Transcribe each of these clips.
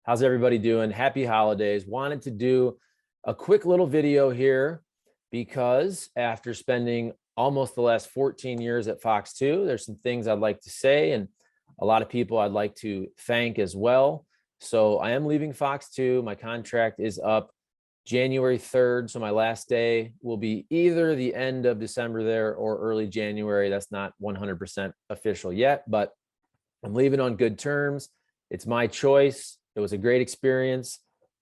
How's everybody doing? Happy holidays. Wanted to do a quick little video here because after spending almost the last 14 years at Fox 2, there's some things I'd like to say and a lot of people I'd like to thank as well. So I am leaving Fox 2. My contract is up January 3rd. So my last day will be either the end of December there or early January. That's not 100% official yet, but I'm leaving on good terms. It's my choice. It was a great experience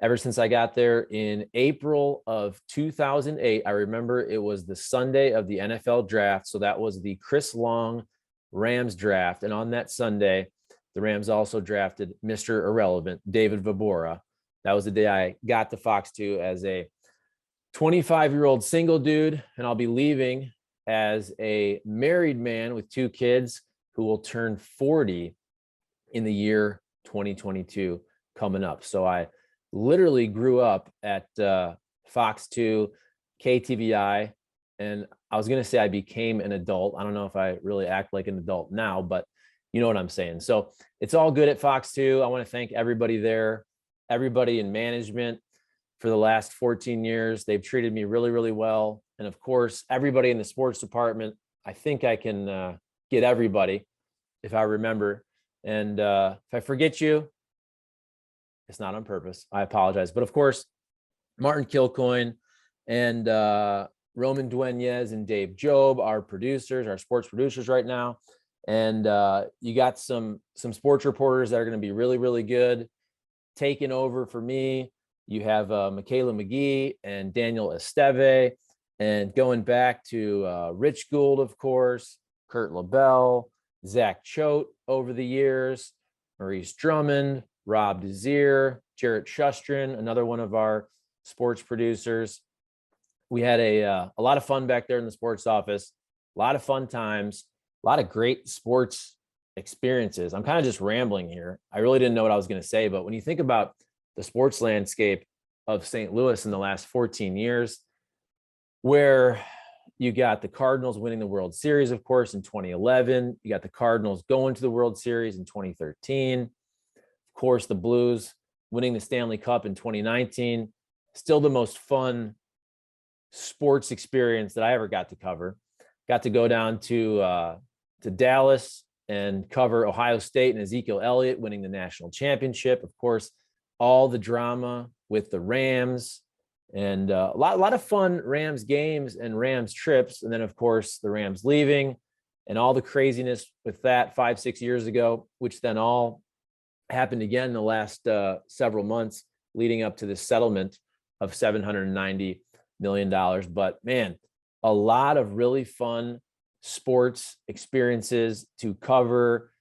ever since I got there in April of 2008. I remember it was the Sunday of the NFL draft. So that was the Chris Long Rams draft. And on that Sunday, the Rams also drafted Mr. Irrelevant, David Vobora. That was the day I got to Fox 2 as a 25-year-old single dude. And I'll be leaving as a married man with 2 kids who will turn 40 in the year 2022 coming up. So I literally grew up at Fox 2, KTVI, and I was going to say I became an adult. I don't know if I really act like an adult now, but you know what I'm saying. So it's all good at Fox 2. I want to thank everybody there, everybody in management for the last 14 years. They've treated me really, really well. And of course, everybody in the sports department. I think I can get everybody if I remember. And if I forget you, it's not on purpose. I apologize. But of course, Martin Kilcoyne and Roman Dueñez and Dave Job, our producers, our sports producers right now. And you got some sports reporters that are going to be really, really good taking over for me. You have Michaela McGee and Daniel Esteve, and going back to Rich Gould, of course, Kurt LaBelle, Zach Choate over the years, Maurice Drummond, Rob Desir, Jarrett Shustrin, another one of our sports producers. We had a lot of fun back there in the sports office, a lot of fun times, a lot of great sports experiences. I'm kind of just rambling here. I really didn't know what I was going to say, but when you think about the sports landscape of St. Louis in the last 14 years, where you got the Cardinals winning the World Series, of course, in 2011. You got the Cardinals going to the World Series in 2013. Of course, the Blues winning the Stanley Cup in 2019. Still the most fun sports experience that I ever got to cover. Got to go down to Dallas and cover Ohio State and Ezekiel Elliott winning the national championship. Of course, all the drama with the Rams. And a lot of fun Rams games and Rams trips. And then, of course, the Rams leaving and all the craziness with that 5-6 years ago, which then all happened again in the last several months leading up to this settlement of $790 million. But man, a lot of really fun sports experiences to cover,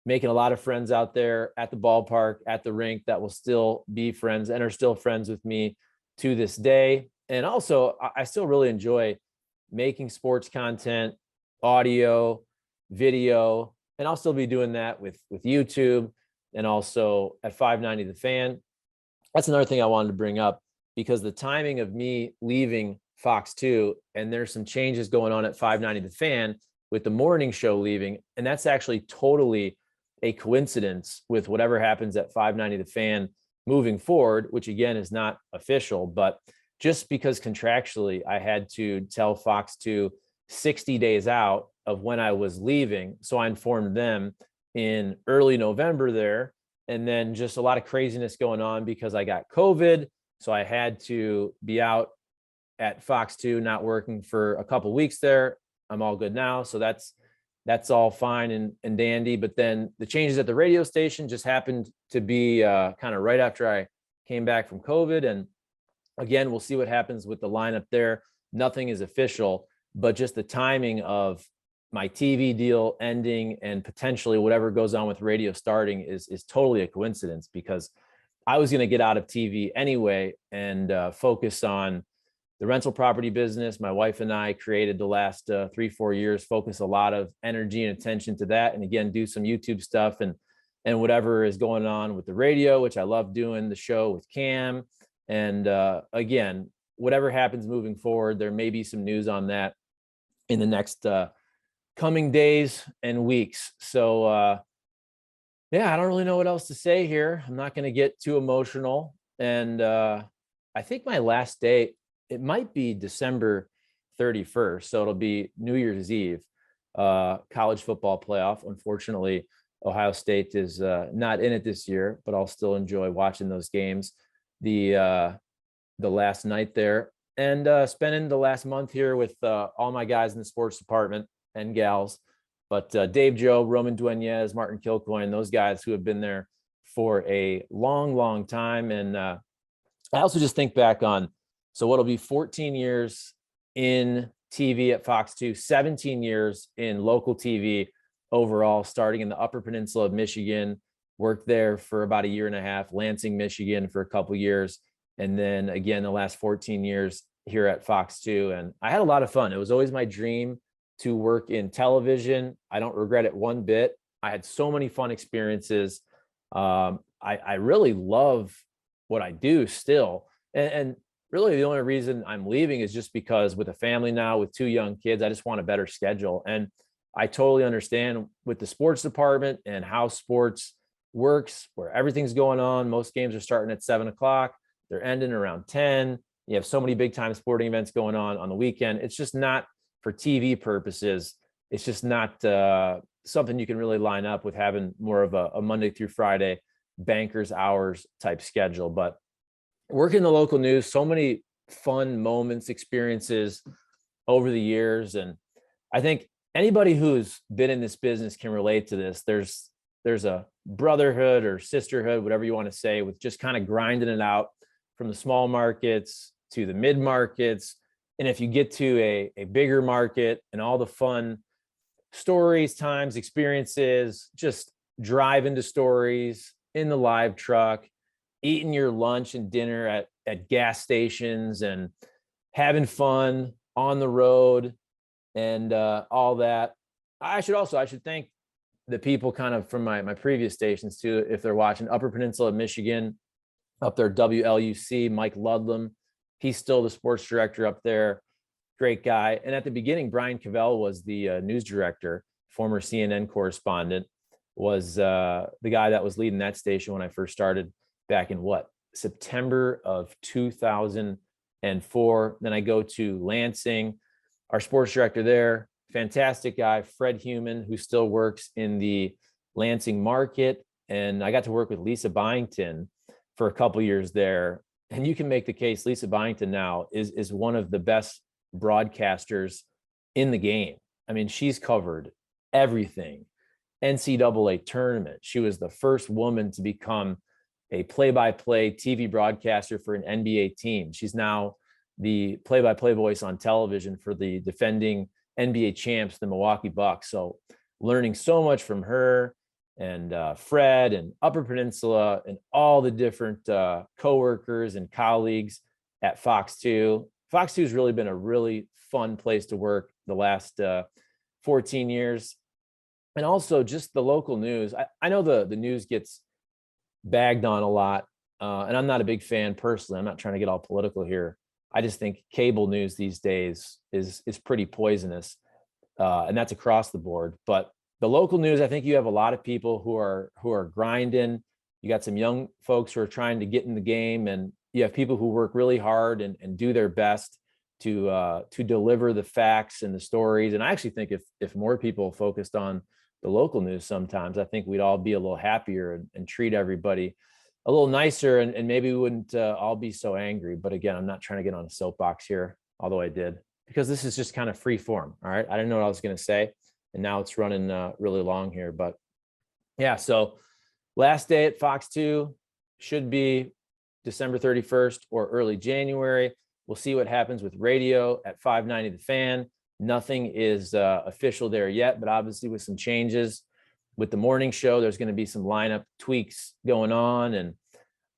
making a lot of friends out there at the ballpark, at the rink that will still be friends and are still friends with me to this day. And also, I still really enjoy making sports content, audio, video, and I'll still be doing that with YouTube and also at 590 The Fan. That's another thing I wanted to bring up because the timing of me leaving Fox 2, and there's some changes going on at 590 The Fan with the morning show leaving, and that's actually totally a coincidence with whatever happens at 590 The Fan moving forward, which again is not official, but just because contractually I had to tell Fox 2 60 days out of when I was leaving. So I informed them in early November there, and then just a lot of craziness going on because I got COVID. So I had to be out at Fox 2, not working for a couple weeks there. I'm all good now. So that's all fine and dandy. But then the changes at the radio station just happened to be kind of right after I came back from COVID. And again, we'll see what happens with the lineup there. Nothing is official, but just the timing of my TV deal ending and potentially whatever goes on with radio starting is totally a coincidence because I was going to get out of TV anyway and focus on the rental property business. My wife and I created the last 3-4 years, focus a lot of energy and attention to that. And again, do some YouTube stuff and whatever is going on with the radio, which I love doing the show with Cam. And again, whatever happens moving forward, there may be some news on that in the next coming days and weeks. So Yeah, I don't really know what else to say here. I'm not going to get too emotional. And I think my last date, it might be December 31st. So it'll be New Year's Eve, college football playoff. Unfortunately, Ohio State is not in it this year, but I'll still enjoy watching those games. The uh, the last night there and spending the last month here with all my guys in the sports department and gals. But Dave Joe, Roman Dueñez, Martin Kilcoyne, those guys who have been there for a long, long time. And I also just think back on, so what'll be 14 years in TV at FOX2, 17 years in local TV overall, starting in the Upper Peninsula of Michigan, worked there for about a year and a half, Lansing, Michigan for a couple years, and then again the last 14 years here at FOX2. And I had a lot of fun. It was always my dream to work in television. I don't regret it one bit. I had so many fun experiences. I really love what I do still. And really the only reason I'm leaving is just because with a family now, with two young kids, I just want a better schedule. And I totally understand with the sports department and how sports works, where everything's going on. Most games are starting at 7 o'clock. They're ending around 10. You have so many big time sporting events going on the weekend. It's just not, for TV purposes, it's just not something you can really line up with having more of a Monday through Friday bankers hours type schedule. But working the local news, so many fun moments, experiences over the years. And I think anybody who's been in this business can relate to this. There's a brotherhood or sisterhood, whatever you want to say, with just kind of grinding it out from the small markets to the mid markets. And if you get to a bigger market and all the fun stories, times, experiences, just drive into stories in the live truck, eating your lunch and dinner at gas stations and having fun on the road and all that. I should thank the people kind of from my previous stations too, if they're watching. Upper Peninsula of Michigan, up there, WLUC, Mike Ludlam. He's still the sports director up there. Great guy. And at the beginning, Brian Cavell was the news director, former CNN correspondent, was the guy that was leading that station when I first started back in September of 2004. Then I go to Lansing, our sports director there, fantastic guy, Fred Human, who still works in the Lansing market. And I got to work with Lisa Byington for a couple years there. And you can make the case Lisa Byington now is one of the best broadcasters in the game. I mean, she's covered everything. NCAA tournament. She was the first woman to become a play-by-play TV broadcaster for an NBA team. She's now the play-by-play voice on television for the defending NBA champs, the Milwaukee Bucks. So learning so much from her and Fred and Upper Peninsula and all the different coworkers and colleagues at FOX2. FOX2 has really been a really fun place to work the last 14 years. And also just the local news. I know the news gets bagged on a lot, and I'm not a big fan personally. I'm not trying to get all political here. I just think cable news these days is pretty poisonous, and that's across the board. But the local news, I think you have a lot of people who are grinding. You got some young folks who are trying to get in the game, and you have people who work really hard and do their best to deliver the facts and the stories. And I actually think if more people focused on the local news sometimes, I think we'd all be a little happier and treat everybody a little nicer, and maybe we wouldn't all be so angry. But again, I'm not trying to get on a soapbox here, although I did, because this is just kind of free form. All right. I didn't know what I was going to say. And now it's running really long here. But yeah, so last day at FOX2 should be December 31st or early January. We'll see what happens with radio at 590 The Fan. Nothing is official there yet, but obviously with some changes with the morning show, there's going to be some lineup tweaks going on. And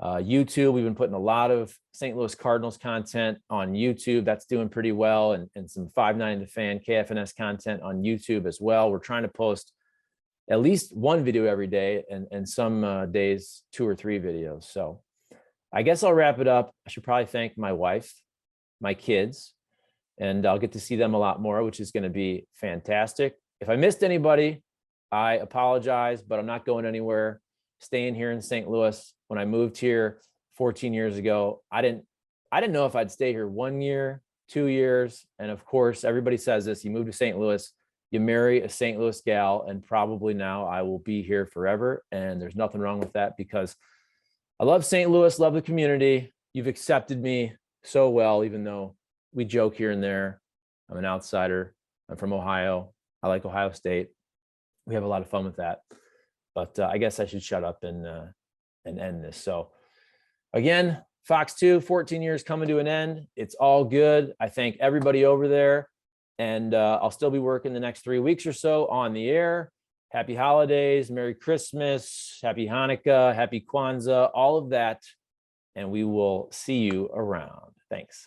YouTube, we've been putting a lot of St. Louis Cardinals content on YouTube. That's doing pretty well. And some 590 The Fan KFNS content on YouTube as well. We're trying to post at least one video every day, and some days 2 or 3 videos. So I guess I'll wrap it up. I should probably thank my wife, my kids, and I'll get to see them a lot more, which is going to be fantastic. If I missed anybody, I apologize, but I'm not going anywhere. Staying here in St. Louis. When I moved here 14 years ago, I didn't know if I'd stay here 1 year, 2 years. And of course, everybody says this, you move to St. Louis, you marry a St. Louis gal, and probably now I will be here forever. And there's nothing wrong with that because I love St. Louis, love the community. You've accepted me so well, even though we joke here and there. I'm an outsider. I'm from Ohio. I like Ohio State. We have a lot of fun with that. But I guess I should shut up and end this. So again, FOX2, 14 years coming to an end. It's all good. I thank everybody over there. And I'll still be working the next 3 weeks or so on the air. Happy holidays, Merry Christmas, Happy Hanukkah, Happy Kwanzaa, all of that. And we will see you around. Thanks.